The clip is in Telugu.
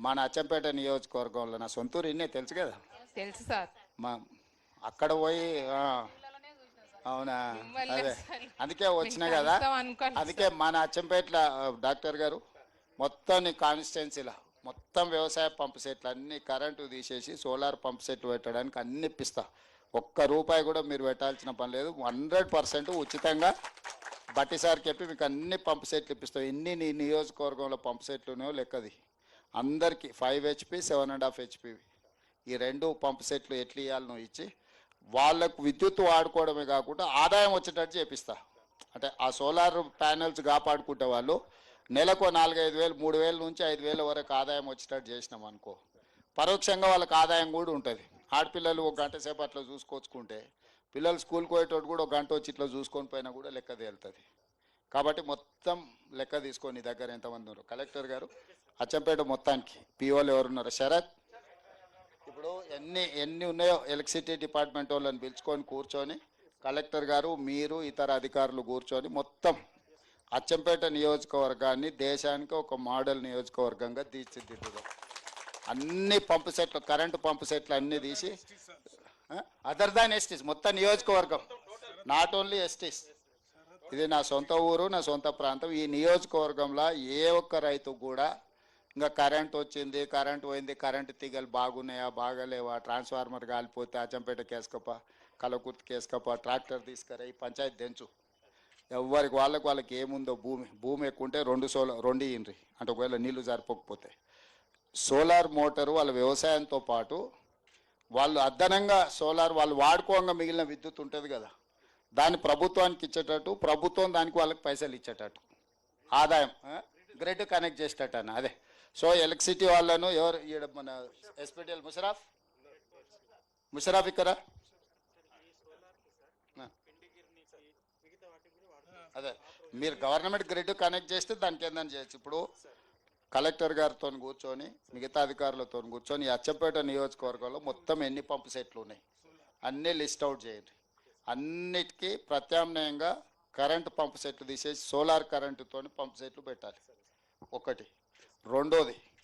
మన అచ్చంపేట నియోజకవర్గంలో నా సొంతూరు ఇన్నే తెలుసు కదా. తెలుసు సార్. మా అక్కడ పోయి అవునా, మిమ్మల్ని అదే అసలు అందుకే మేము వచ్చినా కదా. కలుస్తాం అనుకోలేదు అందుకే సార్. మన అచ్చంపేటలో డాక్టర్ గారు మొత్తం నీ కాన్స్టిట్యున్సీలో మొత్తం వ్యవసాయ పంపు సెట్లు అన్ని కరెంటు తీసేసి సోలార్ పంపు సెట్లు పెట్టడానికి అన్ని ఇప్పిస్తా. ఒక్క రూపాయి కూడా మీరు పెట్టాల్సిన పని లేదు. 100% ఉచితంగా బట్టి సార్ చెప్పి మీకు అన్ని పంపు సెట్లు ఇప్పిస్తాం. ఎన్ని నీ నియోజకవర్గంలో పంపు సెట్లు ఉన్నాయో లెక్కది. అందరికీ 5 HP 7.5 HP ఈ రెండు పంపు సెట్లు ఎట్లు ఇవ్వాలి నువ్వు ఇచ్చి వాళ్ళకు విద్యుత్ వాడుకోవడమే కాకుండా ఆదాయం వచ్చేటట్టు చేపిస్తా. అంటే ఆ సోలార్ ప్యానెల్స్ కాపాడుకుంటే వాళ్ళు నెలకు 4-5 వేలు 3,000 నుంచి 5,000 వరకు ఆదాయం వచ్చేటట్టు చేసినాం అనుకో, పరోక్షంగా వాళ్ళకి ఆదాయం కూడా ఉంటుంది. ఆడపిల్లలు ఒక గంట సేపు అట్లా చూసుకొచ్చుకుంటే పిల్లలు స్కూల్కి పోయేటోడు కూడా ఒక గంట వచ్చి ఇట్లా చూసుకొని పోయినా కూడా లెక్క తేలుతుంది. కాబట్టి మొత్తం లెక్క తీసుకొని దగ్గర ఎంతమంది ఉన్నారు కలెక్టర్ గారు అచ్చంపేట మొత్తానికి పిఓలు ఎవరున్నారు శరత్ ఇప్పుడు ఎన్ని ఎన్ని ఉన్నాయో ఎలక్ట్రిసిటీ డిపార్ట్మెంట్ వాళ్ళని పిలుచుకొని కూర్చొని కలెక్టర్ గారు మీరు ఇతర అధికారులు కూర్చొని మొత్తం అచ్చంపేట నియోజకవర్గాన్ని దేశానికి ఒక మోడల్ నియోజకవర్గంగా తీర్చిదిద్దుదాం. అన్ని పంపు సెట్లు కరెంటు పంపు సెట్లు అన్నీ తీసి అదర్ దాన్ ఎస్టీస్ మొత్తం నియోజకవర్గం, నాట్ ఓన్లీ ఎస్టీస్. ఇది నా సొంత ఊరు, నా సొంత ప్రాంతం. ఈ నియోజకవర్గంలో ఏ ఒక్క రైతు కూడా ఇంకా కరెంట్ వచ్చింది, కరెంట్ పోయింది, కరెంటు తీగలు బాగున్నాయా బాగాలేవా, ట్రాన్స్ఫార్మర్ కాలిపోతే అచ్చంపేటకి వేసుకోప, కలకుర్తికి వేసుకోప, ట్రాక్టర్ తీసుకురా ఈ పంచాయతీ తెంచు. ఎవరికి వాళ్ళకి ఏముందో భూమి ఎక్కువ ఉంటే 2 ఇండ్రి అంటే ఒకవేళ నీళ్లు సరిపోకపోతే సోలార్ మోటారు వాళ్ళ వ్యవసాయంతో పాటు వాళ్ళు అదనంగా సోలార్ వాళ్ళు వాడుకోగా మిగిలిన విద్యుత్ ఉంటుంది కదా, దాన్ని ప్రభుత్వానికి ఇచ్చేటట్టు, ప్రభుత్వం దానికి వాళ్ళకి పైసలు ఇచ్చేటట్టు ఆదాయం గ్రిడ్ కనెక్ట్ చేసేటట్టు అన్న అదే. సో ఎలక్ట్రిసిటీ వాళ్ళను ఎవరు ఈడ మన ఎస్పీటీఎల్ ముషరాఫ్ ఇక్కడ అదే మీరు గవర్నమెంట్ గ్రిడ్ కనెక్ట్ చేస్తే దానికి ఏందని చేయొచ్చు. ఇప్పుడు కలెక్టర్ గారితో కూర్చొని మిగతా అధికారులతో కూర్చొని ఈ అచ్చంపేట నియోజకవర్గంలో మొత్తం ఎన్ని పంపు సెట్లు ఉన్నాయి అన్నీ లిస్ట్ అవుట్ చేయండి. అన్నిటికీ ప్రత్యామ్నాయంగా కరెంటు పంపు సెట్లు తీసేసి సోలార్ కరెంటుతో పంపు సెట్లు పెట్టాలి ఒకటి. రెండోది